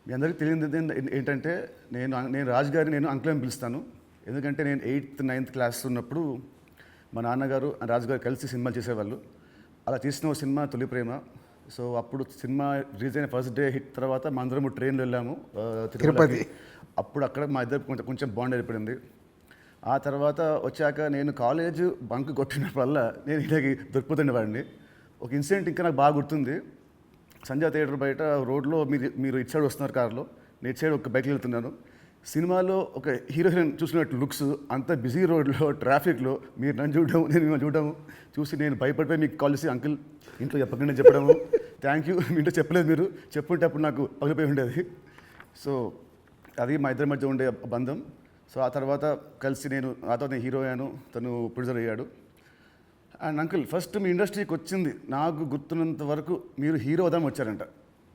మీ అందరికీ తెలియదు ఏంటంటే నేను రాజు గారిని నేను అంకుల్ అని పిలుస్తాను. ఎందుకంటే నేను 8th 9th క్లాస్ ఉన్నప్పుడు మా నాన్నగారు రాజుగారు కలిసి సినిమాలు చేసేవాళ్ళు. అలా చేసిన ఒక సినిమా తొలి ప్రేమ. సో అప్పుడు సినిమా రిలీజ్ అయిన ఫస్ట్ డే హిట్ తర్వాత మా అందరము ట్రైన్లో వెళ్ళాము తిరుపతి. అప్పుడు అక్కడ మా ఇద్దరు కొంచెం బాండ్ ఏర్పడింది. ఆ తర్వాత వచ్చాక నేను కాలేజ్ బంక్ కొట్టినప్పుడల్లా నేను ఇలాగే దొరికిపోతుండేవాడిని. ఒక ఇన్సిడెంట్ ఇంకా నాకు బాగా గుర్తుంది. సంజయ్ థియేటర్ బయట రోడ్లో మీరు ఇటు సైడ్ వస్తున్నారు కార్లో, నేను ఇటు సైడ్ ఒక బైక్లో వెళ్తున్నాను. సినిమాలో ఒక హీరో హీరోయిన్ చూసినట్టు లుక్స్, అంత బిజీ రోడ్లో ట్రాఫిక్లో మీరు నన్ను చూడడం, నేను మిమ్మల్ని చూడడము చూసి నేను భయపడిపోయి మీకు కాల్ చేసి అంకుల్ ఇంట్లో చెప్పకుండా చెప్పడము, థ్యాంక్ యూ మీ ఇంట్లో చెప్పలేదు, మీరు చెప్పుంటే అప్పుడు నాకు పగిలిపోయి ఉండేది. సో అది మా ఇద్దరి మధ్య ఉండే బంధం. సో ఆ తర్వాత కలిసి నేను హీరో అయ్యాను, తను ప్రొడ్యూసర్ అయ్యాడు. అండ్ అంకుల్ ఫస్ట్ మీ ఇండస్ట్రీకి వచ్చింది నాకు గుర్తున్నంత వరకు మీరు హీరో అవుదాం వచ్చారంట,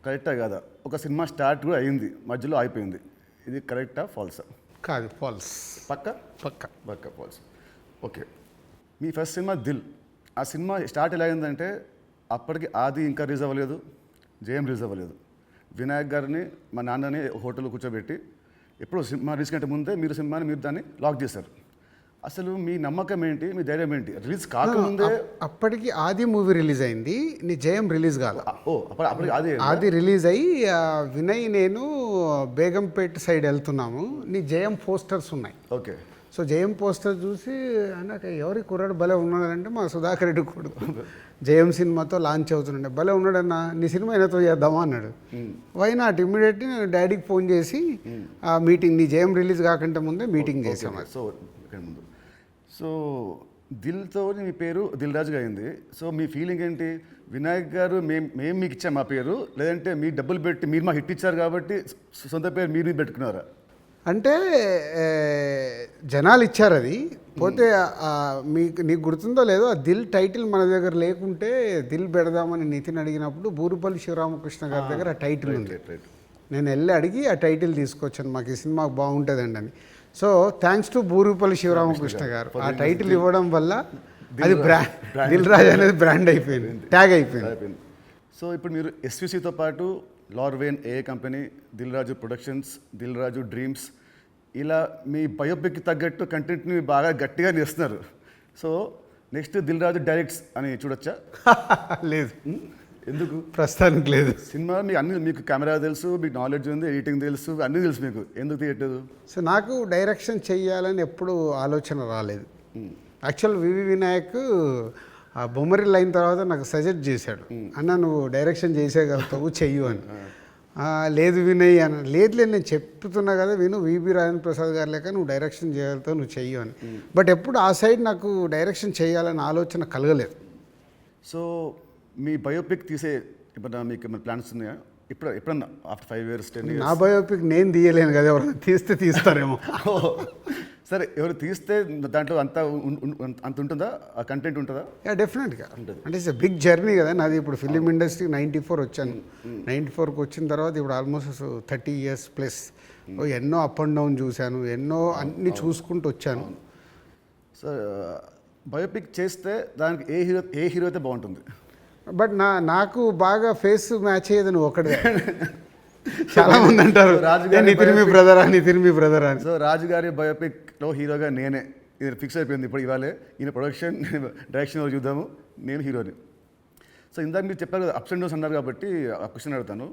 కరెక్టా కాదా? ఒక సినిమా స్టార్ట్ కూడా అయింది, మధ్యలో అయిపోయింది. ఇది కరెక్టా ఫాల్సా? కాదు, ఫాల్స్. పక్క పక్క పక్క ఫాల్స్. ఓకే, మీ ఫస్ట్ సినిమా దిల్. ఆ సినిమా స్టార్ట్ ఎలా అయిందంటే అప్పటికి ఆది ఇంకా రిలీజ్ అవ్వలేదు, జయం రిలీజ్ అవ్వలేదు. వినాయక్ గారిని మా నాన్నని హోటల్లో కూర్చోబెట్టి ఎప్పుడు సినిమా రిలీజ్ కంటే ముందే మీరు దాన్ని లాక్ చేశారు. అసలు మీ నమ్మకం ఏంటి, మీ ధైర్యం ఏంటి? రిలీజ్ కాకముందే అప్పటికి ఆది మూవీ రిలీజ్ అయింది, నీ జయం రిలీజ్ కాదు. అప్పటికి ఆది రిలీజ్ అయ్యి వినయ్ నేను బేగంపేట సైడ్ వెళ్తున్నాము, నీ జయం పోస్టర్స్ ఉన్నాయి. ఓకే. సో జయం పోస్టర్ చూసి నాకు ఎవరి కుర్రాడు భలే ఉన్నాడంటే మా సుధాకర్ రెడ్డి కొడుకు జయం సినిమాతో లాంచ్ అవుతుండే, భలే ఉన్నాడన్నా, నీ సినిమా అయినతో చేద్దామా అన్నాడు. వై నాట్, ఇమ్మీడియట్లీ నేను డాడీకి ఫోన్ చేసి ఆ మీటింగ్, నీ జయం రిలీజ్ కాకంటే ముందే మీటింగ్ చేసాము. సో ముందు సో దిల్తో మీ పేరు దిల్ రాజుగా అయింది. సో మీ ఫీలింగ్ ఏంటి? వినాయక్ గారు మేము మీకు ఇచ్చాం మా పేరు, లేదంటే మీ డబ్బులు పెట్టి మీరు మాకు హిట్ ఇచ్చారు కాబట్టి సొంత పేరు మీరు పెట్టుకున్నారా? అంటే జనాలు ఇచ్చారు అది. పోతే నీకు గుర్తుందో లేదో, ఆ దిల్ టైటిల్ మన దగ్గర లేకుంటే దిల్ పెడదామని నితిన్ అడిగినప్పుడు బూరుపల్లి శివరామకృష్ణ గారి దగ్గర ఆ టైటిల్ ఉంది. నేను వెళ్ళి అడిగి ఆ టైటిల్ తీసుకొచ్చాను, మాకు ఈ సినిమా బాగుంటుందండి అని. So thanks to Burupalli Sivaramakrishna గారు, ఆ టైటిల్ ఇవ్వడం వల్ల అది దిల్ రాజు అనేది బ్రాండ్ అయిపోయింది, ట్యాగ్ అయిపోయింది. సో ఇప్పుడు మీరు ఎస్విసితో పాటు లార్వేన్ ఏ company, Dil Raju productions, Dil Raju dreams, ఇలా మీ బయోపిక్ తగ్గట్టు కంటెంట్ని బాగా గట్టిగా చేస్తున్నారు. So next Dil Raju directs అని చూడొచ్చా? లేదు. ఎందుకు? ప్రస్తుతానికి లేదు. సినిమా మీకు కెమెరా తెలుసు, మీకు నాలెడ్జ్ ఉంది, ఎడిటింగ్ తెలుసు, అన్నీ తెలుసు, మీకు ఎందుకు తీయట్లేదు? సో నాకు డైరెక్షన్ చెయ్యాలని ఎప్పుడు ఆలోచన రాలేదు. యాక్చువల్ వివి వినాయక్ ఆ బొమ్మరిల్ అయిన తర్వాత నాకు సజెస్ట్ చేశాడు, అన్న నువ్వు డైరెక్షన్ చేసేయగలుగుతావు, చెయ్యు అని. లేదు వినయ్ అని, లేదు నేను చెప్తున్నా కదా విను, వివి రాజేంద్ర ప్రసాద్ గారు లేక నువ్వు డైరెక్షన్ చేయగలుగుతావు, నువ్వు చెయ్యు అని. బట్ ఎప్పుడు ఆ సైడ్ నాకు డైరెక్షన్ చేయాలని ఆలోచన కలగలేదు. సో మీ బయోపిక్ తీసే ఇప్పుడు మీకు ఏమైనా ప్లాన్స్ ఉన్నాయా? ఎప్పుడన్నా ఆఫ్టర్ 5 years 10 years? నా బయోపిక్ నేను తీయలేను కదా, ఎవరైనా తీస్తారేమో. సరే, ఎవరు తీస్తే దాంట్లో అంత ఉంటుందా, ఆ కంటెంట్ ఉంటుందా? డెఫినెట్గా అంటే ఇట్స్ బిగ్ జర్నీ కదా నాది. ఇప్పుడు ఫిలిం ఇండస్ట్రీ 94 వచ్చాను, 94కి వచ్చిన తర్వాత ఇప్పుడు ఆల్మోస్ట్ 30 years ప్లస్. ఎన్నో అప్ అండ్ డౌన్ చూశాను, ఎన్నో అన్నీ చూసుకుంటూ వచ్చాను. సో బయోపిక్ చేస్తే దానికి ఏ హీరో అయితే బాగుంటుంది? బట్ నాకు బాగా ఫేస్ మ్యాచ్ అయ్యేది నువ్వు ఒకటే. చాలా మంది అంటారు నితిన్ మీ బ్రదర్ అని. సో రాజుగారి బయోపిక్లో హీరోగా నేనే, ఇది ఫిక్స్ అయిపోయింది. ఇప్పుడు ఇవాళే ఈయన ప్రొడక్షన్ డైరెక్షన్ చూద్దాము, నేను హీరోని. సో ఇందాక మీరు చెప్పారు కదా అప్స్ అండ్ డౌన్స్ అన్నారు కాబట్టి ఆ క్వశ్చన్ అడుగుతాను.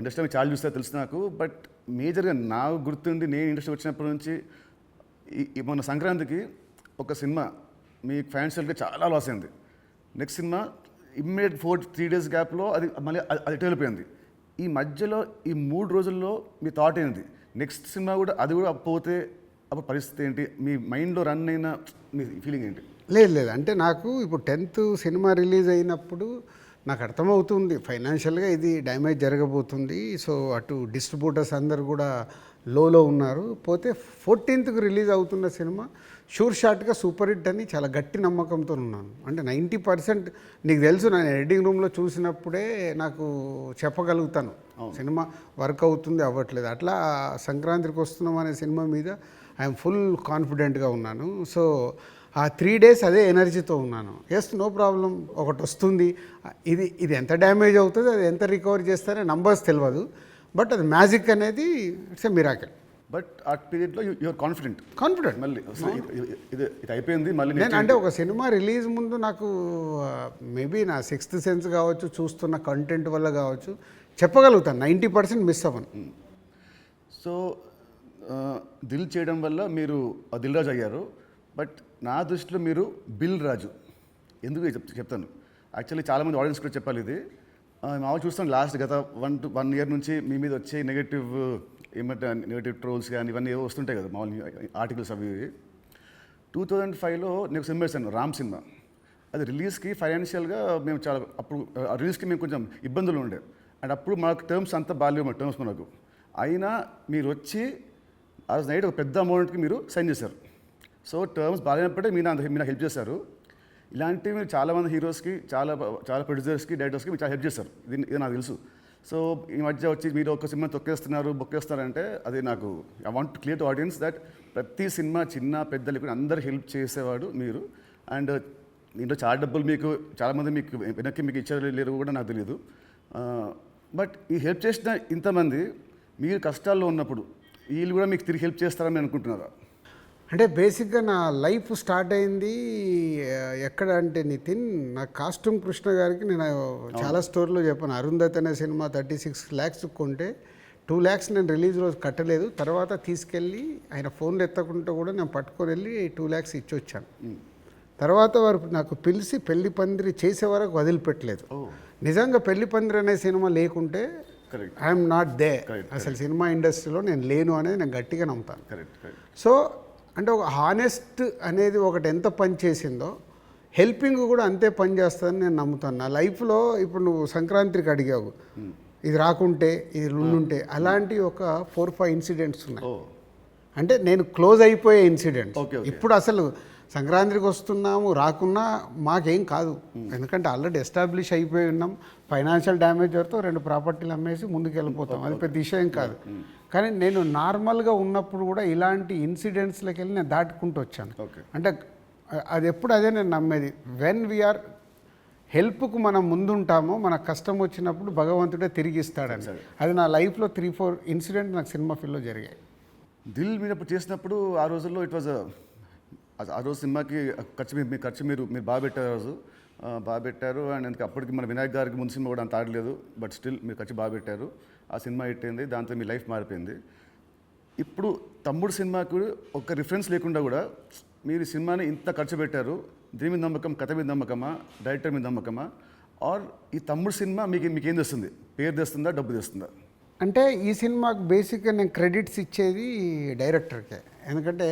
ఇండస్ట్రీ చాలా చూస్తే తెలుసు నాకు, బట్ మేజర్గా నాకు గుర్తుండి నేను ఇండస్ట్రీ వచ్చినప్పటి నుంచి మొన్న సంక్రాంతికి ఒక సినిమా మీ ఫైనాన్షియల్గా చాలా లాస్ అయింది. నెక్స్ట్ సినిమా ఇమ్మీడియట్ 3 days గ్యాప్లో అది మళ్ళీ అది వెళ్ళిపోయింది. ఈ మధ్యలో ఈ 3 రోజుల్లో మీ థాట్ ఏంటి? నెక్స్ట్ సినిమా కూడా అది కూడా పోతే అప్పుడు పరిస్థితి ఏంటి? మీ మైండ్లో రన్ అయిన మీ ఫీలింగ్ ఏంటి? లేదు అంటే నాకు ఇప్పుడు 10th సినిమా రిలీజ్ అయినప్పుడు నాకు అర్థమవుతుంది ఫైనాన్షియల్గా ఇది డ్యామేజ్ జరగబోతుంది. సో అటు డిస్ట్రిబ్యూటర్స్ అందరు కూడా లోలో ఉన్నారు. పోతే 14th రిలీజ్ అవుతున్న సినిమా షూర్ షాట్గా సూపర్ హిట్ అని చాలా గట్టి నమ్మకంతో ఉన్నాను. అంటే 90% నీకు తెలుసు, నేను ఎడిటింగ్ రూమ్లో చూసినప్పుడే నాకు చెప్పగలుగుతాను సినిమా వర్క్ అవుతుంది అవ్వట్లేదు. అట్లా సంక్రాంతికి వస్తున్నాం అనే సినిమా మీద ఐఎమ్ ఫుల్ కాన్ఫిడెంట్గా ఉన్నాను. సో ఆ 3 డేస్ అదే ఎనర్జీతో ఉన్నాను. ఎస్, నో ప్రాబ్లం, ఒకటి వస్తుంది, ఇది ఎంత డ్యామేజ్ అవుతుంది, అది ఎంత రికవర్ చేస్తారో నంబర్స్ తెలియదు, బట్ అది మ్యాజిక్ అనేది ఇట్స్ ఎ మిరాకిల్. బట్ ఆ పీరియడ్లో యూఆర్ కాన్ఫిడెంట్ మళ్ళీ ఇది అయిపోయింది మళ్ళీ నేను అంటే ఒక సినిమా రిలీజ్ ముందు నాకు మేబీ నా 6th సెన్స్ కావచ్చు, చూస్తున్న కంటెంట్ వల్ల కావచ్చు, చెప్పగలుగుతాను 90% మిస్ అవ్వను. సో దిల్ చేయడం వల్ల మీరు దిల్ రాజు అయ్యారు. బట్ నా దృష్టిలో మీరు బిల్ రాజు. ఎందుకు చెప్తాను. యాక్చువల్లీ చాలామంది ఆడియన్స్ కూడా చెప్పాలి ఇది. మామూలు చూస్తాను లాస్ట్ గత 1 year నుంచి మీ మీద వచ్చే నెగటివ్ ట్రోల్స్ కానీ ఇవన్నీ ఏవో వస్తుంటాయి కదా మామూలు ఆర్టికల్స్ అవి. 2005లో నేను సినిమా వేసాను, రామ్ సినిమా. అది రిలీజ్కి ఫైనాన్షియల్గా మేము చాలా అప్పుడు రిలీజ్కి మేము కొంచెం ఇబ్బందులు ఉండే. అండ్ అప్పుడు మాకు టర్మ్స్ అంతా బాగాలేవు టర్మ్స్ మనకు. అయినా మీరు వచ్చి ఆ రోజు నైట్ ఒక పెద్ద అమౌంట్కి మీరు సైన్ చేశారు. సో టర్మ్స్ బాగాలేనప్పుడే మీరు నాకు హెల్ప్ చేశారు. ఇలాంటివి మీరు చాలామంది హీరోస్కి, చాలా ప్రొడ్యూసర్స్కి, డైరెక్టర్స్కి మీరు చాలా హెల్ప్ చేస్తారు. ఇది నాకు తెలుసు. సో ఈ మధ్య వచ్చి మీరు ఒక సినిమా బొక్కేస్తారంటే అది నాకు I want clear to audience that ప్రతి సినిమా చిన్న పెద్ద లేకుండా అందరు హెల్ప్ చేసేవాడు మీరు. అండ్ దీంట్లో చాలా డబ్బులు మీకు చాలామంది మీకు వెనక్కి మీకు ఇచ్చారు లేరు కూడా నాకు తెలియదు. బట్ ఈ హెల్ప్ చేసిన ఇంతమంది మీరు కష్టాల్లో ఉన్నప్పుడు వీళ్ళు కూడా మీకు తిరిగి హెల్ప్ చేస్తారని అనుకుంటున్నారా? అంటే బేసిక్గా నా లైఫ్ స్టార్ట్ అయింది ఎక్కడ అంటే నితిన్, నా కాస్ట్యూమ్ కృష్ణ గారికి నేను చాలా స్టోరీలో చెప్పాను. అరుంధతి అనే సినిమా 36 lakhs కొంటే 2 lakhs నేను రిలీజ్ రోజు కట్టలేదు. తర్వాత తీసుకెళ్ళి ఆయన ఫోన్లు ఎత్తకుంటే కూడా నేను పట్టుకొని వెళ్ళి 2 lakhs ఇచ్చి వచ్చాను. తర్వాత వారు నాకు పిలిచి పెళ్లి పందిరి చేసే వరకు వదిలిపెట్టలేదు. నిజంగా పెళ్లి పందిరి అనే సినిమా లేకుంటే ఐఎమ్ నాట్ దే, అసలు సినిమా ఇండస్ట్రీలో నేను లేను అనేది నేను గట్టిగా నమ్ముతాను. సో అంటే ఒక హానెస్ట్ అనేది ఒకటి ఎంత పని చేసిందో హెల్పింగ్ కూడా అంతే పని చేస్తుందని నేను నమ్ముతాను. నా లైఫ్లో ఇప్పుడు నువ్వు సంక్రాంతికి అడిగావు, ఇది రాకుంటే ఇది ఉండుంటే, అలాంటి ఒక 4-5 ఇన్సిడెంట్స్ ఉన్నాయి. అంటే నేను క్లోజ్ అయిపోయే ఇన్సిడెంట్స్. ఇప్పుడు అసలు సంక్రాంతికి వస్తున్నాము, రాకున్నా మాకేం కాదు, ఎందుకంటే ఆల్రెడీ ఎస్టాబ్లిష్ అయిపోయి ఉన్నాం. ఫైనాన్షియల్ డ్యామేజ్ వరకు 2 ప్రాపర్టీలు అమ్మేసి ముందుకు వెళ్ళిపోతాం, అది పెద్ద విషయం కాదు. కానీ నేను నార్మల్గా ఉన్నప్పుడు కూడా ఇలాంటి ఇన్సిడెంట్స్లోకి వెళ్ళి నేను దాటుకుంటూ వచ్చాను. అంటే అది ఎప్పుడు అదే నేను నమ్మేది, వెన్ వీఆర్ హెల్ప్కు మనం ముందుంటామో మన కష్టం వచ్చినప్పుడు భగవంతుడే తిరిగి ఇస్తాడని. అది నా లైఫ్లో 3-4 ఇన్సిడెంట్ నాకు సినిమా ఫీల్డ్లో జరిగాయి. దిల్ మీద చేసినప్పుడు ఆ రోజుల్లో ఇట్ వాజ్ ఆ రోజు సినిమాకి ఖర్చు మీరు బాగా పెట్టారు. ఆ రోజు బాగా పెట్టారు. అండ్ అందుకే అప్పటికి మన వినాయక్ గారికి ముందు సినిమా కూడా అంత ఆడలేదు, బట్ స్టిల్ మీరు ఖర్చు బాగా పెట్టారు. ఆ సినిమా హిట్ అయింది, దాంతో మీ లైఫ్ మారిపోయింది. ఇప్పుడు తమ్ముడు సినిమాకు ఒక రిఫరెన్స్ లేకుండా కూడా మీరు సినిమాని ఇంత ఖర్చు పెట్టారు. దీని మీద నమ్మకం, కథ మీద నమ్మకమా, డైరెక్టర్ మీద నమ్మకమా, ఆర్ ఈ తమ్ముడు సినిమా మీకేం తెస్తుంది? పేరు తెస్తుందా, డబ్బు తెస్తుందా? అంటే ఈ సినిమాకు బేసిక్గా నేను క్రెడిట్స్ ఇచ్చేది డైరెక్టర్కే. ఎందుకంటే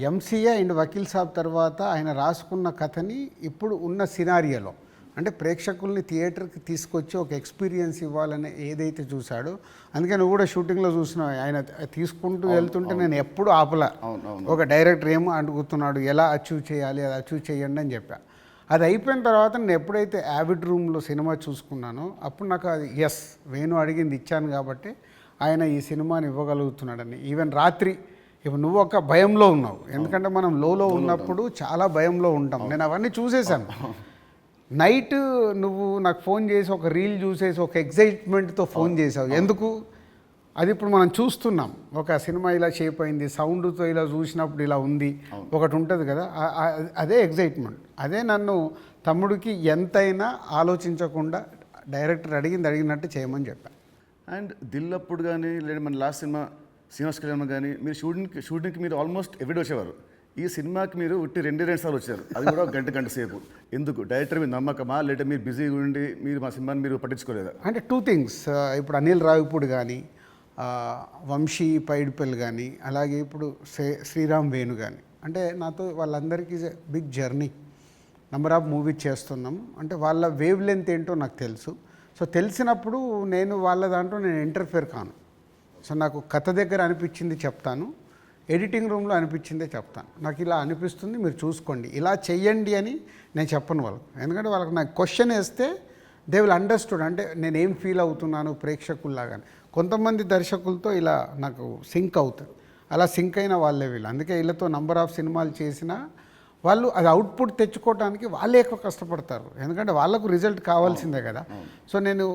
ఎంసీఏ అండ్ వకీల్ సాబ్ తర్వాత ఆయన రాసుకున్న కథని ఇప్పుడు ఉన్న సినారియోలో అంటే ప్రేక్షకుల్ని థియేటర్కి తీసుకొచ్చి ఒక ఎక్స్పీరియన్స్ ఇవ్వాలని ఏదైతే చూశాడో, అందుకే నువ్వు కూడా షూటింగ్లో చూసినావు, ఆయన తీసుకుంటూ వెళ్తుంటే నేను ఎప్పుడు ఆపలా. ఒక డైరెక్టర్ ఏమో అడుగుతున్నాడు, ఎలా అచీవ్ చేయాలి, అది అచీవ్ చేయండి అని చెప్పా. అది అయిపోయిన తర్వాత నేను ఎప్పుడైతే యావిడ్ రూమ్లో సినిమా చూసుకున్నానో అప్పుడు నాకు అది ఎస్, వేణు అడిగింది ఇచ్చాను కాబట్టి ఆయన ఈ సినిమాని ఇవ్వగలుగుతున్నాడని. ఈవెన్ రాత్రి ఇప్పుడు నువ్వు ఒక భయంలో ఉన్నావు, ఎందుకంటే మనం లోలో ఉన్నప్పుడు చాలా భయంలో ఉంటాం. నేను అవన్నీ చూసేశాను. నైట్ నువ్వు నాకు ఫోన్ చేసి ఒక రీల్ చూసేసి ఒక ఎగ్జైట్మెంట్తో ఫోన్ చేసావు. ఎందుకు? అది ఇప్పుడు మనం చూస్తున్నాం, ఒక సినిమా ఇలా షేప్ అయింది, సౌండ్తో ఇలా చూసినప్పుడు ఇలా ఉంది, ఒకటి ఉంటుంది కదా, అదే ఎగ్జైట్మెంట్. అదే నన్ను తమ్ముడికి ఎంతైనా ఆలోచించకుండా డైరెక్టర్ అడిగినట్టు చేయమని చెప్పాను. అండ్ దిల్ అప్పుడు కానీ లేదా మన లాస్ట్ సినిమా శ్రీనివాస్ కళ్యాణ్ కానీ మీరు షూటింగ్కి మీరు ఆల్మోస్ట్ ఎవ్రీడే వచ్చేవారు. ఈ సినిమాకి మీరు ఉట్టి 2 సార్లు వచ్చారు, అది కూడా గంట సేపు. ఎందుకు? డైరెక్టర్ మీద నమ్మకమా, లేదా మీరు బిజీగా ఉండి మీరు మా సినిమాని మీరు పట్టించుకోలేదా? అంటే 2 things. ఇప్పుడు అనిల్ రావిపూడి కానీ, వంశీ పైడిపల్లి కానీ, అలాగే ఇప్పుడు శ్రీరామ్ వేణు కానీ, అంటే నాతో వాళ్ళందరికీ big journey, number of movies చేస్తున్నాం. అంటే వాళ్ళ వేవ్ లెంత్ ఏంటో నాకు తెలుసు. సో తెలిసినప్పుడు నేను వాళ్ళ దాంట్లో నేను ఇంటర్ఫియర్ కాను. సో నాకు కథ దగ్గర అనిపించింది చెప్తాను, ఎడిటింగ్ రూమ్లో అనిపించిందే చెప్తాను. నాకు ఇలా అనిపిస్తుంది, మీరు చూసుకోండి, ఇలా చెయ్యండి అని నేను చెప్పను వాళ్ళకు. ఎందుకంటే వాళ్ళకి నాకు క్వశ్చన్ వేస్తే దే విల్ అండర్స్టూడ్, అంటే నేను ఏం ఫీల్ అవుతున్నాను ప్రేక్షకుల్లాగాని. కొంతమంది దర్శకులతో ఇలా నాకు సింక్ అవుతుంది, అలా సింక్ అయిన వాళ్ళే వీళ్ళు. అందుకే వీళ్ళతో నంబర్ ఆఫ్ సినిమాలు చేసినా వాళ్ళు అది అవుట్పుట్ తెచ్చుకోవడానికి వాళ్ళే ఎక్కువ కష్టపడతారు, ఎందుకంటే వాళ్ళకు రిజల్ట్ కావాల్సిందే కదా. సో నేను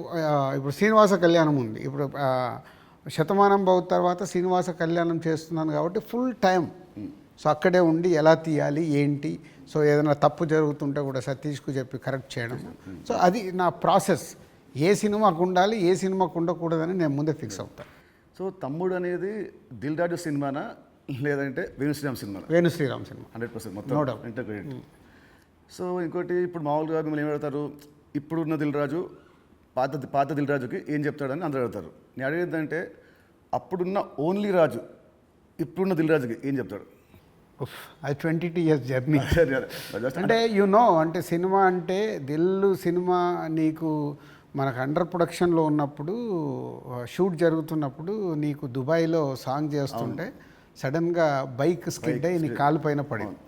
ఇప్పుడు శ్రీనివాస కళ్యాణం ఉంది, ఇప్పుడు శతమానం భవ తర్వాత శ్రీనివాస కళ్యాణం చేస్తున్నాను కాబట్టి ఫుల్ టైం సో అక్కడే ఉండి ఎలా తీయాలి ఏంటి, సో ఏదైనా తప్పు జరుగుతుంటే కూడా సతీష్కు చెప్పి కరెక్ట్ చేయడం. సో అది నా ప్రాసెస్, ఏ సినిమాకు ఉండాలి ఏ సినిమాకు ఉండకూడదని నేను ముందే ఫిక్స్ అవుతాను. సో తమ్ముడు అనేది దిల్ రాజు సినిమానా లేదంటే వేణుశ్రీరామ్ సినిమా? వేణుశ్రీరామ్ సినిమా 100% మొత్తం ఇంటర్ క్రెడిట్. సో ఇంకోటి ఇప్పుడు మామూలుగా మిమ్మల్ని ఏం అడుగుతారు, ఇప్పుడున్న దిల్ రాజు పాత దిల్ రాజుకి ఏం చెప్తాడని అందరూ అడుగుతారు. నేను అడిగేదంటే అప్పుడున్న ఓన్లీ రాజు ఇప్పుడున్న దిల్ రాజుకి ఏం చెప్తాడు? అది 22 years జర్నీ. అంటే అంటే సినిమా అంటే దిల్లు సినిమా నీకు మనకు అండర్ ప్రొడక్షన్లో ఉన్నప్పుడు షూట్ జరుగుతున్నప్పుడు నీకు దుబాయ్లో సాంగ్ చేస్తుంటే సడన్గా బైక్ స్కిడ్ అయ్యి నీ కాలు పైన పడింది.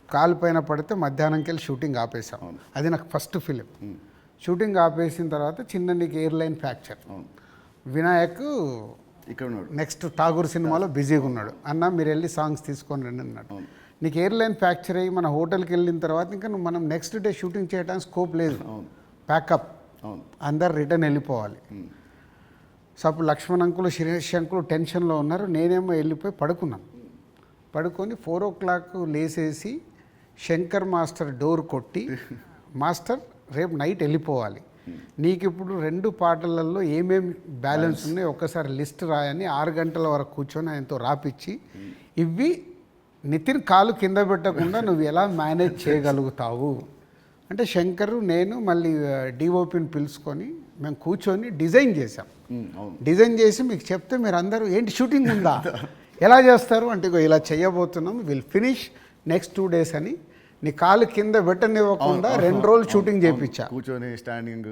కాలు పైన పడితే మధ్యాహ్నంకి వెళ్ళి షూటింగ్ ఆపేసాం. అది నాకు ఫస్ట్ ఫిలిం. షూటింగ్ ఆపేసిన తర్వాత చిన్న నీకు ఎయిర్లైన్ ఫ్రాక్చర్. వినాయక్ ఇక్కడ ఉన్నాడు, నెక్స్ట్ ఠాగూర్ సినిమాలో బిజీగా ఉన్నాడు. అన్న మీరు వెళ్ళి సాంగ్స్ తీసుకొని రండి అన్నాడు. నీకు ఎయిర్లైన్ ఫ్రాక్చర్ అయ్యి మన హోటల్కి వెళ్ళిన తర్వాత ఇంకా మనం నెక్స్ట్ డే షూటింగ్ చేయడానికి స్కోప్ లేదు, ప్యాకప్, అందరు రిటర్న్ వెళ్ళిపోవాలి. సో అప్పుడు లక్ష్మణ్ అంకులు శిరీష్ అంకులు టెన్షన్లో ఉన్నారు, నేనేమో వెళ్ళిపోయి పడుకున్నాను. పడుకొని 4 o'clock లేసేసి శంకర్ మాస్టర్ డోర్ కొట్టి, మాస్టర్ రేపు నైట్ వెళ్ళిపోవాలి, నీకు ఇప్పుడు 2 పాటలలో ఏమేమి బ్యాలెన్స్ ఉన్నాయో ఒక్కసారి లిస్ట్ రాయని 6 గంటల వరకు కూర్చొని ఆయనతో రాపిచ్చి, ఇవి నితిన్ కాలు కింద పెట్టకుండా నువ్వు ఎలా మేనేజ్ చేయగలుగుతావు అంటే శంకరు నేను మళ్ళీ డిఓపిని పిలుచుకొని మేము కూర్చొని డిజైన్ చేసాం. డిజైన్ చేసి మీకు చెప్తే మీరు అందరూ ఏంటి షూటింగ్ ఉందా ఎలా చేస్తారు అంటే ఇలా చేయబోతున్నాం, విల్ ఫినిష్ నెక్స్ట్ 2 days అని నీ కాలు కింద పెట్టనివ్వకుండా 2 రోజులు షూటింగ్ చేయించా కూర్చొని స్టాండింగ్.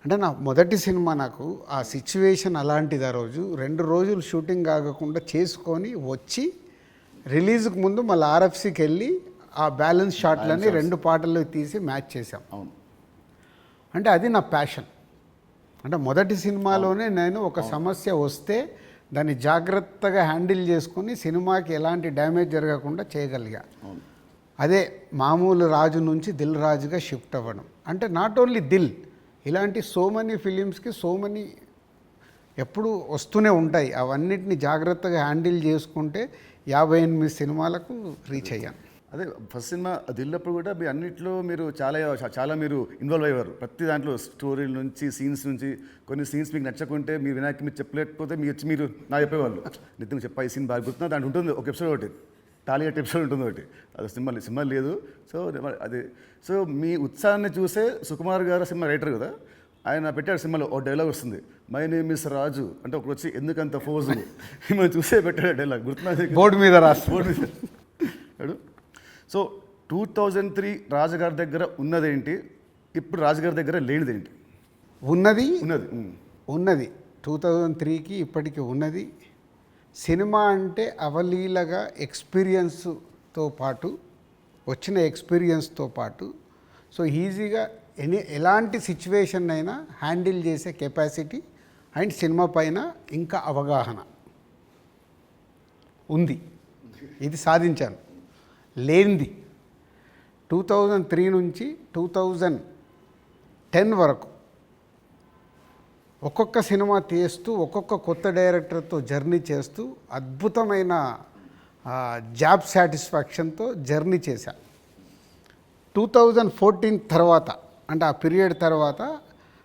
అంటే నా మొదటి సినిమా, నాకు ఆ సిచ్యువేషన్ అలాంటిది. ఆ రోజు 2 రోజులు షూటింగ్ ఆగకుండా చేసుకొని వచ్చి రిలీజ్కి ముందు మళ్ళీ ఆర్ఎఫ్సికి వెళ్ళి ఆ బ్యాలెన్స్ షాట్లని 2 పాటలు తీసి మ్యాచ్ చేసాం. అంటే అది నా ప్యాషన్. అంటే మొదటి సినిమాలోనే నేను ఒక సమస్య వస్తే దాన్ని జాగ్రత్తగా హ్యాండిల్ చేసుకుని సినిమాకి ఎలాంటి డ్యామేజ్ జరగకుండా చేయగలిగా. అదే మామూలు రాజు నుంచి దిల్ రాజుగా షిఫ్ట్ అవ్వడం. అంటే నాట్ ఓన్లీ దిల్, ఇలాంటి సో మెనీ ఫిలిమ్స్కి సో మెనీ ఎప్పుడు వస్తూనే ఉంటాయి. అవన్నిటిని జాగ్రత్తగా హ్యాండిల్ చేసుకుంటే 58 సినిమాలకు రీచ్ అయ్యాను. అదే ఫస్ట్ సినిమా దిల్లప్పుడు కూడా మీ అన్నింటిలో మీరు చాలా మీరు ఇన్వాల్వ్ అయ్యేవారు. ప్రతి దాంట్లో స్టోరీల నుంచి సీన్స్ నుంచి. కొన్ని సీన్స్ మీకు నచ్చకుంటే మీ వినాయక్ మీరు చెప్పలేకపోతే మీరు నా చెప్పేవాళ్ళు, నితిన్ చెప్పా ఈ సీన్ బాగా గుర్తున్నా, దాంట్లో ఉంటుంది ఒక ఎపిసోడ్ ఒకటి, టాలీవుడ్ ఎపిసోడ్ ఉంటుంది ఒకటి, అది సినిమా లేదు. సో అది సో మీ ఉత్సాహాన్ని చూసే సుకుమార్ గారు సినిమా రైటర్ కదా, ఆయన పెట్టాడు సినిమాలో ఒక డైలాగ్ వస్తుంది, మై నేమ్ ఇస్ రాజు అంటే ఒకటి వచ్చి ఎందుకంత ఫోజు మిమ్మల్ని చూసే పెట్టాడు డైలాగ్, గుర్తున్నా? బోర్డు మీద రాసి బోర్డు మీద. సో 2003 రాజుగారి దగ్గర ఉన్నదేంటి, ఇప్పుడు రాజుగారి దగ్గర లేనిదేంటి? ఉన్నది 2003కి ఇప్పటికి ఉన్నది. సినిమా అంటే అవలీలగా ఎక్స్పీరియన్స్తో పాటు వచ్చిన ఎక్స్పీరియన్స్తో పాటు సో ఈజీగా ఎలాంటి సిచ్యువేషన్ అయినా హ్యాండిల్ చేసే కెపాసిటీ అండ్ సినిమా పైన ఇంకా అవగాహన ఉంది. ఇది సాధించాను. లేనిది 2003 నుంచి 2010 వరకు ఒక్కొక్క సినిమా తీస్తూ ఒక్కొక్క కొత్త డైరెక్టర్తో జర్నీ చేస్తూ అద్భుతమైన జాబ్ సాటిస్ఫాక్షన్తో జర్నీ చేశా. 2014 తర్వాత అంటే ఆ పీరియడ్ తర్వాత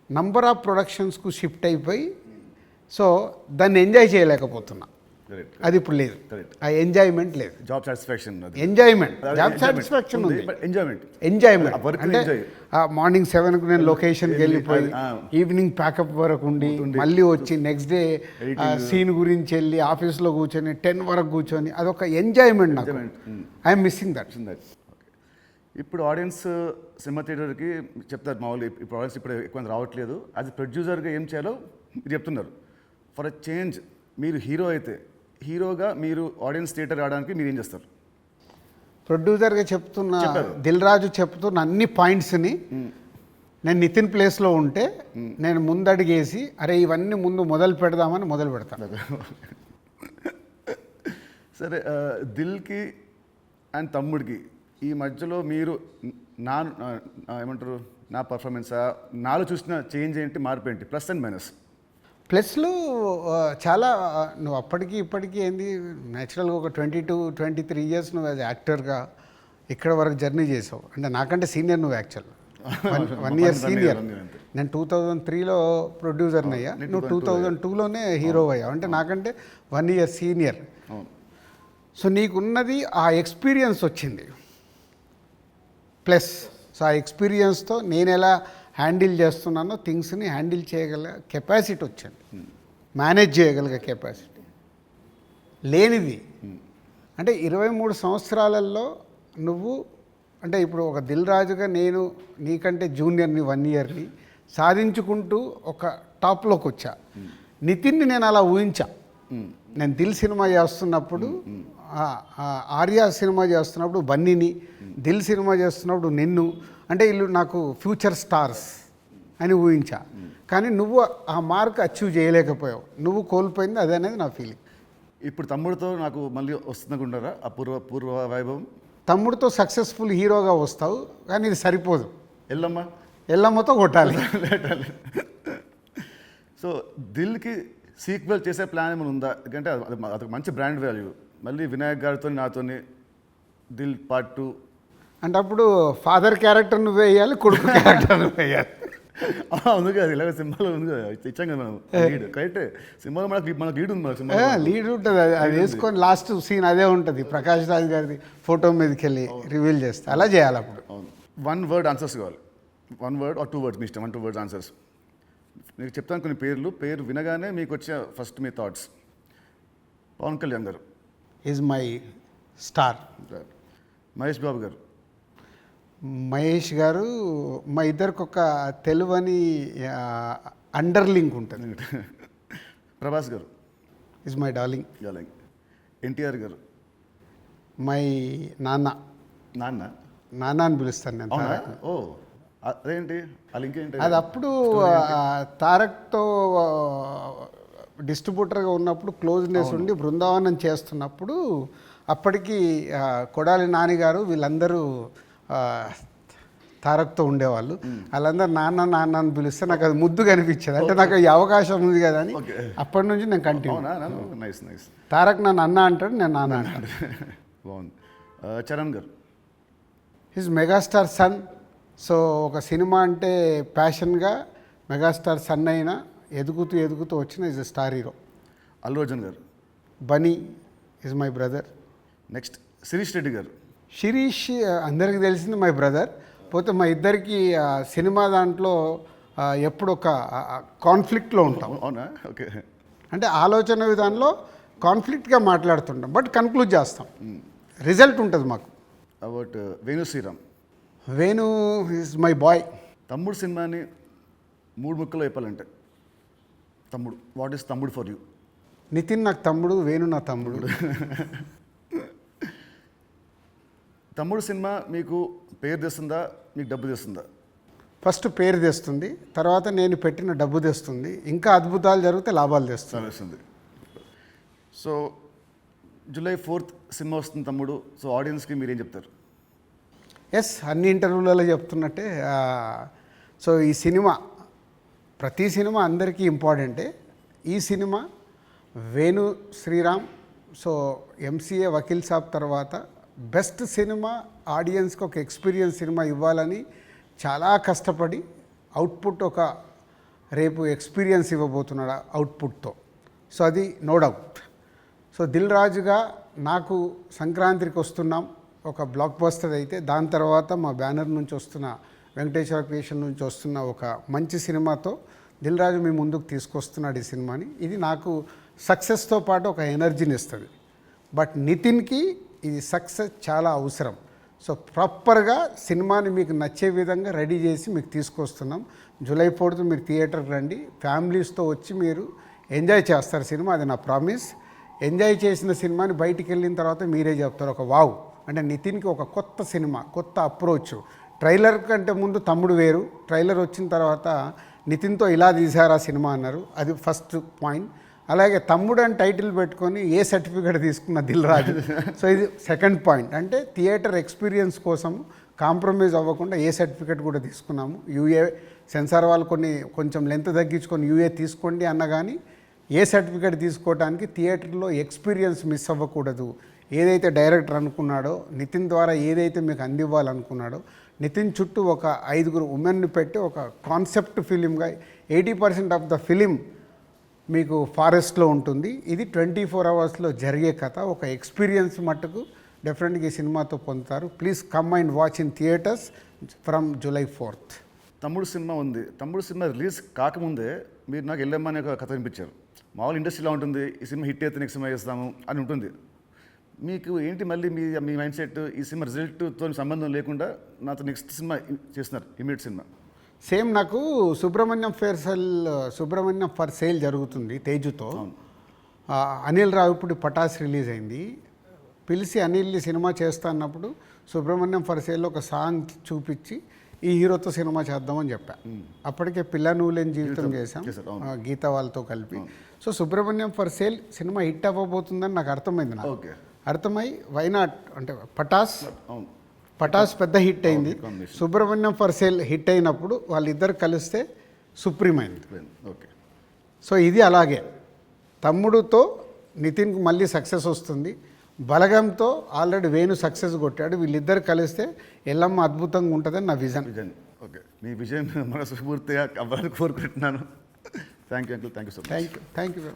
నంబర్ ఆఫ్ ప్రొడక్షన్స్కు షిఫ్ట్ అయిపోయి సో దాన్ని ఎంజాయ్ చేయలేకపోతున్నా. అది ఇప్పుడు లేదు, ఆ ఎంజాయ్మెంట్ లేదు. Job satisfaction, enjoyment, job satisfaction ఉంది, ఎంజాయ్మెంట్ అంటే మార్నింగ్ 7కు నేను లొకేషన్కి వెళ్ళిపోయి ఈవినింగ్ ప్యాకప్ వరకు ఉండి మళ్ళీ వచ్చి నెక్స్ట్ డే సీన్ గురించి వెళ్ళి ఆఫీస్లో కూర్చొని 10 వరకు కూర్చొని అదొక ఎంజాయ్మెంట్ నాకు. I'm missing that. ఇప్పుడు ఆడియన్స్ సినిమా థియేటర్కి చెప్తారు మామూలు, ఇప్పుడు ఆడియన్స్ ఇప్పుడు ఎక్కువ రావట్లేదు, అది ప్రొడ్యూసర్గా ఏం చేయాలో మీరు చెప్తున్నారు. ఫర్ అ చేంజ్ మీరు హీరో అయితే హీరోగా మీరు ఆడియన్స్ థియేటర్ రావడానికి మీరు ఏం చేస్తారు? ప్రొడ్యూసర్గా చెప్తున్న దిల్ రాజు చెప్తున్న అన్ని పాయింట్స్ని నేను నితిన్ ప్లేస్లో ఉంటే నేను ముందడిగేసి అరే ఇవన్నీ ముందు మొదలు పెడదామని మొదలు పెడతాను. సరే, దిల్కి అండ్ తమ్ముడికి ఈ మధ్యలో మీరు నా ఏమంటారు నా పర్ఫార్మెన్సా నాలో చూసిన చేంజ్ ఏంటి, మార్పు ఏంటి, ప్లస్ అండ్ మైనస్? ప్లస్లు చాలా నువ్వు అప్పటికి ఇప్పటికీ ఏంది న్యాచురల్గా ఒక 22-23 ఇయర్స్ నువ్వు యాజ్ యాక్టర్గా ఇక్కడ వరకు జర్నీ చేసావు. అంటే నాకంటే సీనియర్ నువ్వు యాక్చువల్ 1 ఇయర్ సీనియర్. నేను 2003లో ప్రొడ్యూసర్ని అయ్యా, నువ్వు 2002లోనే హీరో అయ్యావు. అంటే నాకంటే 1 ఇయర్ సీనియర్. సో నీకున్నది ఆ ఎక్స్పీరియన్స్ వచ్చింది ప్లస్. సో ఆ ఎక్స్పీరియన్స్తో నేను ఎలా హ్యాండిల్ చేస్తున్నానో థింగ్స్ని హ్యాండిల్ చేయగల కెపాసిటీ వచ్చింది, మేనేజ్ చేయగలిగే కెపాసిటీ లేనిది. అంటే 23 సంవత్సరాలలో నువ్వు అంటే ఇప్పుడు ఒక దిల్ రాజుగా నేను నీకంటే జూనియర్ని 1 ఇయర్ని సాధించుకుంటూ ఒక టాప్లోకి వచ్చా. నితిన్ని నేను అలా ఊహించా. నేను దిల్ సినిమా చేస్తున్నప్పుడు, ఆర్య సినిమా చేస్తున్నప్పుడు బన్నీని, దిల్ సినిమా చేస్తున్నప్పుడు నిన్ను, అంటే వీళ్ళు నాకు ఫ్యూచర్ స్టార్స్ అని ఊహించా. కానీ నువ్వు ఆ మార్క్ అచీవ్ చేయలేకపోయావు, నువ్వు కోల్పోయింది అదే అనేది నా ఫీలింగ్. ఇప్పుడు తమ్ముడితో నాకు మళ్ళీ వస్తుందనుకుంటారా ఆ పూర్వ వైభవం? తమ్ముడితో సక్సెస్ఫుల్ హీరోగా వస్తావు, కానీ ఇది సరిపోదు. ఎల్లమ్మ ఎల్లమ్మతో కొట్టాలి. సో దిల్కి సీక్వెల్ చేసే ప్లాన్ ఏమైనా ఉందా? ఎందుకంటే అదొక మంచి బ్రాండ్ వాల్యూ. మళ్ళీ వినాయక్ గారితో నాతోని దిల్ పార్ట్ 2 అంటే అప్పుడు ఫాదర్ క్యారెక్టర్ నువ్వు వేయాలి, కొడుకు క్యారెక్టర్ నువ్వు వేయాలి. ఉంది కదా, ఇలాగ సినిమాలో ఉంది కదా, ఇచ్చాం కదా మనం లీడ్. కరెక్టే, సినిమాలో మనకు లీడ్ ఉంది, మన సినిమా లీడ్ ఉంటుంది. అది వేసుకొని లాస్ట్ సీన్ అదే ఉంటుంది, ప్రకాష్ రాజ్ గారిది ఫోటో మీదకి వెళ్ళి రివీల్ చేస్తే అలా చేయాలి. అప్పుడు 1 వర్డ్ ఆన్సర్స్ కావాలి. 1 వర్డ్ ఆర్ 2 వర్డ్స్, మీ ఇష్టం. 1-2 వర్డ్స్ ఆన్సర్స్. మీకు చెప్తాను కొన్ని పేరు వినగానే మీకు వచ్చే ఫస్ట్ మీ థాట్స్. పవన్ కళ్యాణ్ గారు is my star. Mahesh Babu గారు. మహేష్ గారు మా ఇద్దరికి ఒక తెలువని అండర్లింక్ ఉంటుంది. ప్రభాస్ గారు ఈజ్ మై డార్లింగ్. ఎన్టీఆర్ గారు. మై నాన్న. నాన్న అని పిలుస్తాను నేను. ఓ అదేంటి, అది ఇంకేంటి? అది అప్పుడు తారక్తో డిస్ట్రిబ్యూటర్గా ఉన్నప్పుడు క్లోజ్నెస్ ఉండి బృందావనం చేస్తున్నప్పుడు అప్పటికి కొడాలి నానిగారు వీళ్ళందరూ తారక్తో ఉండేవాళ్ళు. వాళ్ళందరూ నాన్న నాన్న అని పిలిస్తే నాకు అది ముద్దుగా అనిపించేది. అంటే నాకు ఈ అవకాశం ఉంది కదా అని అప్పటి నుంచి నేను కంటిన్యూ. తారక్ నన్ను అన్న అంటాడు, నేను నాన్న అంటాడు. బాగుంది. Charan garu. His megastar son. So ఒక సినిమా అంటే ప్యాషన్గా మెగాస్టార్ సన్ అయినా ఎదుగుతూ వచ్చిన is star hero. Allu Arjun garu. Bunny is my brother. Next Sirish Reddy garu. Sirish అందరికీ తెలిసింది మై బ్రదర్. పోతే మా ఇద్దరికి సినిమా దాంట్లో ఎప్పుడు ఒక కాన్ఫ్లిక్ట్లో ఉంటాం. అవునా? ఓకే. అంటే ఆలోచన విధానంలో కాన్ఫ్లిక్ట్గా మాట్లాడుతుంటాం, బట్ కన్క్లూడ్ చేస్తాం, రిజల్ట్ ఉంటుంది మాకు. About Venu Sriram. Venu is my boy. Thammudu సినిమాని 3 ముక్కలో చెప్పాలంటే Thammudu, what is Thammudu for you? Nithin నాకు తమ్ముడు, వేణు నా తమ్ముడు. తమ్ముడు సినిమా మీకు పేరు తెస్తుందా, మీకు డబ్బు తెస్తుందా? ఫస్ట్ పేరు తెస్తుంది, తర్వాత నేను పెట్టిన డబ్బు తెస్తుంది, ఇంకా అద్భుతాలు జరిగితే లాభాలు తెస్తుంది. సో July 4th సినిమా వస్తుంది తమ్ముడు. సో ఆడియన్స్కి మీరేం చెప్తారు? ఎస్, అన్ని ఇంటర్వ్యూలలో చెప్తున్నట్టే. సో ఈ సినిమా, ప్రతి సినిమా అందరికీ ఇంపార్టెంటే. ఈ సినిమా వేణు శ్రీరామ్, సో ఎంసీఏ వకీల్ సాబ్ తర్వాత బెస్ట్ సినిమా, ఆడియన్స్కి ఒక ఎక్స్పీరియన్స్ సినిమా ఇవ్వాలని చాలా కష్టపడి అవుట్పుట్ ఒక రేపు ఎక్స్పీరియన్స్ ఇవ్వబోతున్నాడు అవుట్పుట్తో. సో అది నో డౌట్. సో దిల్ రాజుగా నాకు సంక్రాంతికి వస్తున్నాం ఒక బ్లాక్ బస్టర్ అయితే, దాని తర్వాత మా బ్యానర్ నుంచి వస్తున్న వెంకటేశ్వర క్రియేషన్ నుంచి వస్తున్న ఒక మంచి సినిమాతో దిల్ రాజు మీ ముందుకు తీసుకొస్తున్నాడు ఈ సినిమాని. ఇది నాకు సక్సెస్తో పాటు ఒక ఎనర్జీని ఇస్తుంది. బట్ నితిన్కి ఇది సక్సెస్ చాలా అవసరం. సో ప్రాపర్గా సినిమాని మీకు నచ్చే విధంగా రెడీ చేసి మీకు తీసుకొస్తున్నాం. July 4th మీరు థియేటర్కి రండి, ఫ్యామిలీస్తో వచ్చి మీరు ఎంజాయ్ చేస్తారు సినిమా, అది నా ప్రామిస్. ఎంజాయ్ చేసిన సినిమాని బయటికి వెళ్ళిన తర్వాత మీరే చెప్తారు ఒక వావ్, అంటే నితిన్కి ఒక కొత్త సినిమా, కొత్త అప్రోచ్. ట్రైలర్ కంటే ముందు తమ్ముడు వేరు, ట్రైలర్ వచ్చిన తర్వాత నితిన్తో ఇలా తీశారు ఆ సినిమా అన్నారు. అది ఫస్ట్ పాయింట్. అలాగే తమ్ముడు అని టైటిల్ పెట్టుకొని ఏ సర్టిఫికేట్ తీసుకున్న దిల్ రాజు. సో ఇది సెకండ్ పాయింట్. అంటే థియేటర్ ఎక్స్పీరియన్స్ కోసం కాంప్రమైజ్ అవ్వకుండా ఏ సర్టిఫికేట్ కూడా తీసుకున్నాము. యూఏ సెన్సార్ వాళ్ళు కొంచెం లెంత్ తగ్గించుకొని యూఏ తీసుకోండి అన్న కానీ ఏ సర్టిఫికేట్ తీసుకోవడానికి థియేటర్లో ఎక్స్పీరియన్స్ మిస్ అవ్వకూడదు. ఏదైతే డైరెక్టర్ అనుకున్నాడో, నితిన్ ద్వారా ఏదైతే మీకు అందివ్వాలనుకున్నాడో, నితిన్ చుట్టూ ఒక 5 ఉమెన్ని పెట్టి ఒక కాన్సెప్ట్ ఫిలింగా 80% ఆఫ్ ద ఫిలిం మీకు ఫారెస్ట్లో ఉంటుంది. ఇది 24 అవర్స్లో జరిగే కథ. ఒక ఎక్స్పీరియన్స్ మట్టుకు డెఫినెట్గా ఈ సినిమాతో పొందుతారు. Please come and watch in theatres from July 4th. తమ్ముడు సినిమా ఉంది. తమ్ముడు సినిమా రిలీజ్ కాకముందే మీరు నాకు వెళ్ళమ్మా అనే ఒక కథ వినిపించారు. మామూలు ఇండస్ట్రీలో ఉంటుంది, ఈ సినిమా హిట్ అయితే నెక్స్ట్ సినిమా చేస్తాము అని ఉంటుంది. మీకు ఏంటి మళ్ళీ మీ మైండ్ సెట్ ఈ సినిమా రిజల్ట్తో సంబంధం లేకుండా నాతో నెక్స్ట్ సినిమా చేస్తున్నారు, ఇమీడియట్ సినిమా? సేమ్ నాకు సుబ్రహ్మణ్యం ఫర్ సేల్ జరుగుతుంది తేజుతో. అనిల్ రావిపూడి పటాస్ రిలీజ్ అయింది. పిలిచి అనిల్ని సినిమా చేస్తా అన్నప్పుడు సుబ్రహ్మణ్యం ఫర్ సేల్లో ఒక సాంగ్ చూపించి ఈ హీరోతో సినిమా చేద్దామని చెప్పా. అప్పటికే పిల్ల నువ్వు లేని జీవితం చేశాం గీత వాళ్ళతో కలిపి. సో సుబ్రహ్మణ్యం ఫర్ సేల్ సినిమా హిట్ అవ్వబోతుందని నాకు అర్థమైంది. నాకు అర్థమై వైనాట్ అంటే పటాస్ పెద్ద హిట్ అయింది. సుబ్రహ్మణ్యం ఫర్ సేల్ హిట్ అయినప్పుడు వాళ్ళిద్దరు కలిస్తే సుప్రీం అయింది. ఓకే. సో ఇది అలాగే తమ్ముడుతో నితిన్కు మళ్ళీ సక్సెస్ వస్తుంది. బలగంతో ఆల్రెడీ వేణు సక్సెస్ కొట్టాడు. వీళ్ళిద్దరు కలిస్తే ఎల్లమ్మ అద్భుతంగా ఉంటుందని నా విజన్. ఓకే, మీ విజయం మనస్ఫూర్తిగా అవ్వాలని కోరుకుంటున్నాను. Thank you uncle, thank you so much. Thank you.